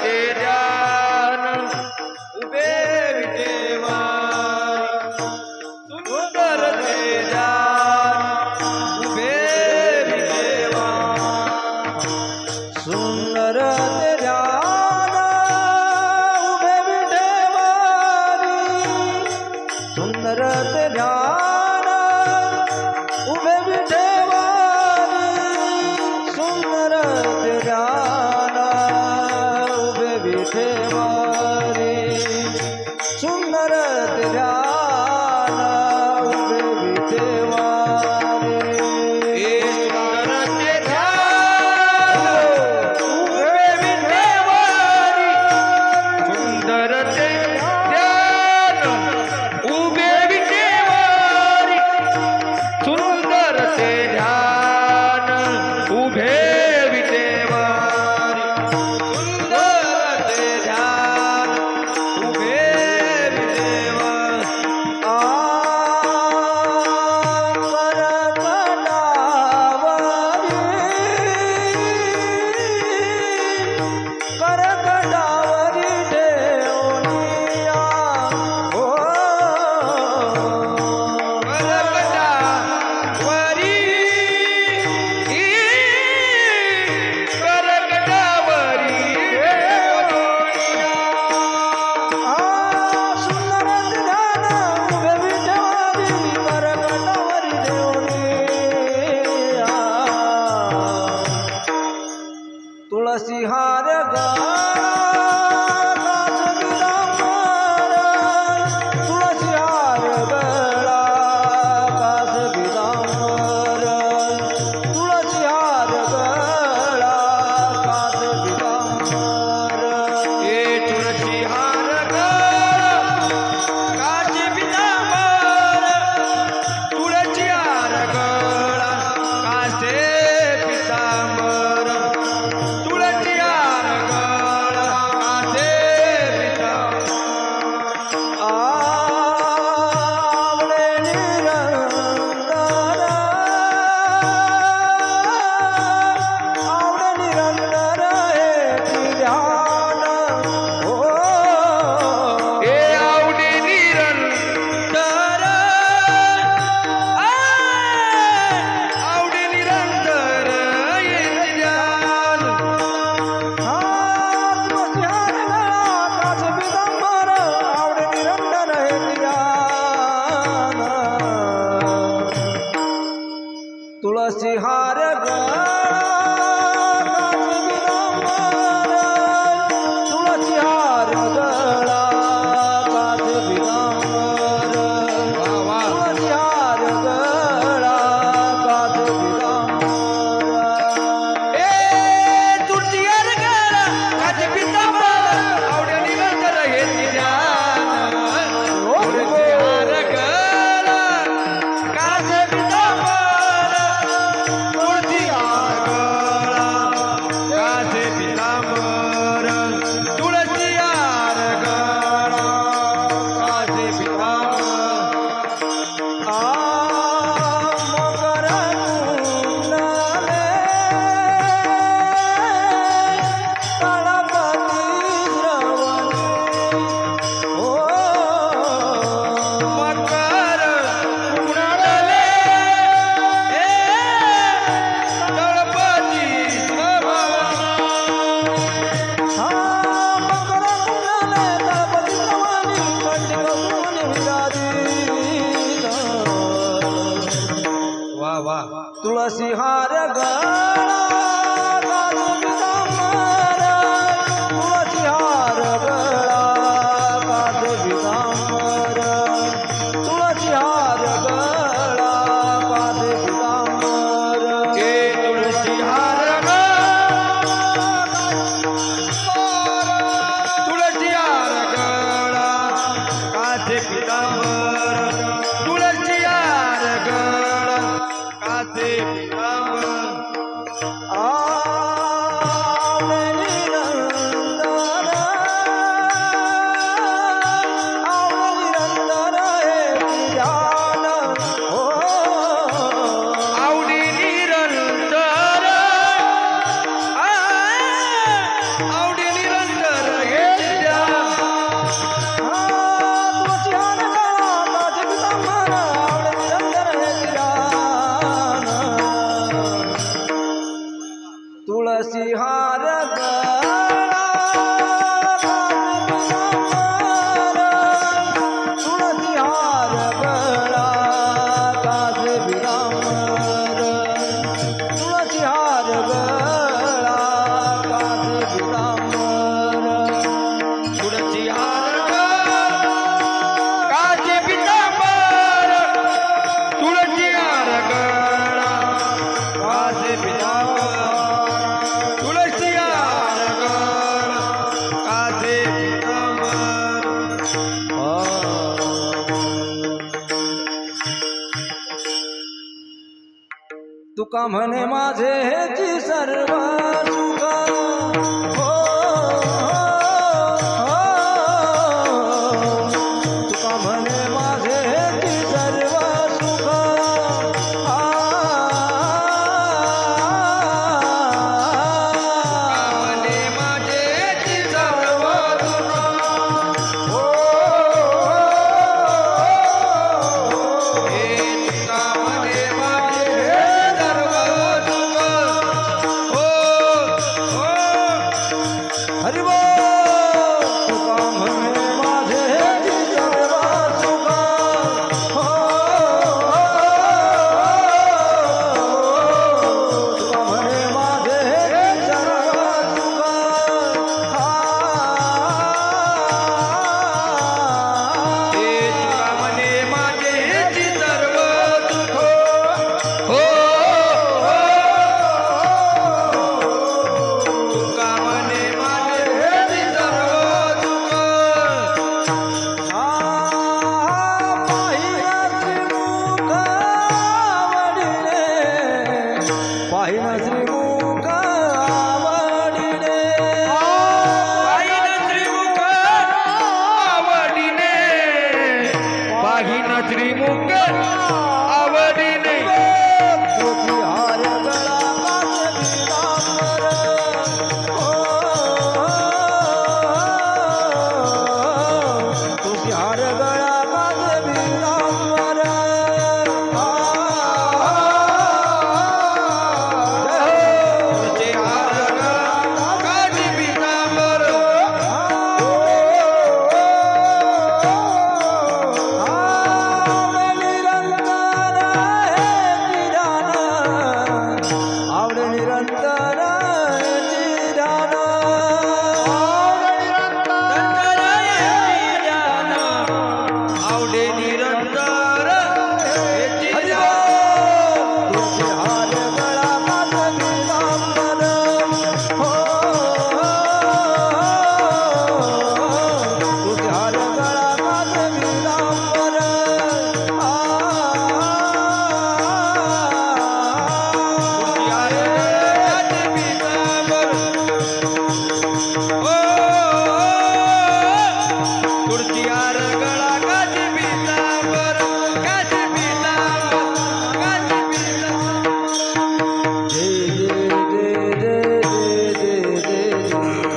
ते ध्यान उभे विटेवारी सुंदर ते ध्यान उभे विटेवारी सुंदर ते ध्यान उभे विटेवारी सुंदर ते ध्यान उभे विटेवारी सुंदर ते ध्यान उभे विटेवारी सुंदर ते ध्यान उभे विटेवारी हे सुंदर ते ध्यान उभे विटेवारी सुंदर ते ध्यान उभे विटेवारी सुंदर ते ध्यान उभे विटेवारी सुंदर ते ध्यान उभे विटेवारी करकटावरी देवनिया ओ करकटावरी करकटावरी सुंदर ध्यान उभे विटेवारी करकटावरी देवनिया तुळसी हार गळा कास बिदांबर तुळसी हार गळा कास बिदांबर तुळसी हार गळा कास बिदांबर हे तुळशी हार काचे पितांबर तुळशी हार गळा काचे पितांबर तुळशी हार गळा काचे पितांबर आवडे निरंतर आवडे निरंतर हे ध्यान हो हे आवडे निरंतर आवडे निरंतर येते ध्यान तुळसी हार गळा कास बिदांबर तुळसी हार गळा कास बिदांबर तुळसी हार गळा कास बिदांबर ए तुळशी हार गळा काचे पितांबर आवडे निरंतर येते ध्यान तुळशी हार गळा काचे पितांबर तुळशी हार तुळशी हार गळा तुळसी हार गळा काज विरामर तुळसी हार गळा काज विरामर तुळशी हार काचे पितांबर तुळशी हार गळा काचे पितांबर तुळशी हार गळा काचे पितांबर तुका म्हणे माझे हेची सर्व सुख हो, तुका म्हणे माझे हेची सर्व सुख मने माझेची सर्व दुःख हो हे तुका मने माझे सर्व दुःख हो हो हरि बोल तुका म्हणे माझे हेची सर्व सुख हो, तुका म्हणे माझे हेची सर्व सुख हे तुका मने माझेची सर्व दुःख हो तुका मने माझेची सर्व दुःख पाहिना श्रीमुख वडिले पाहिना श्रीमुख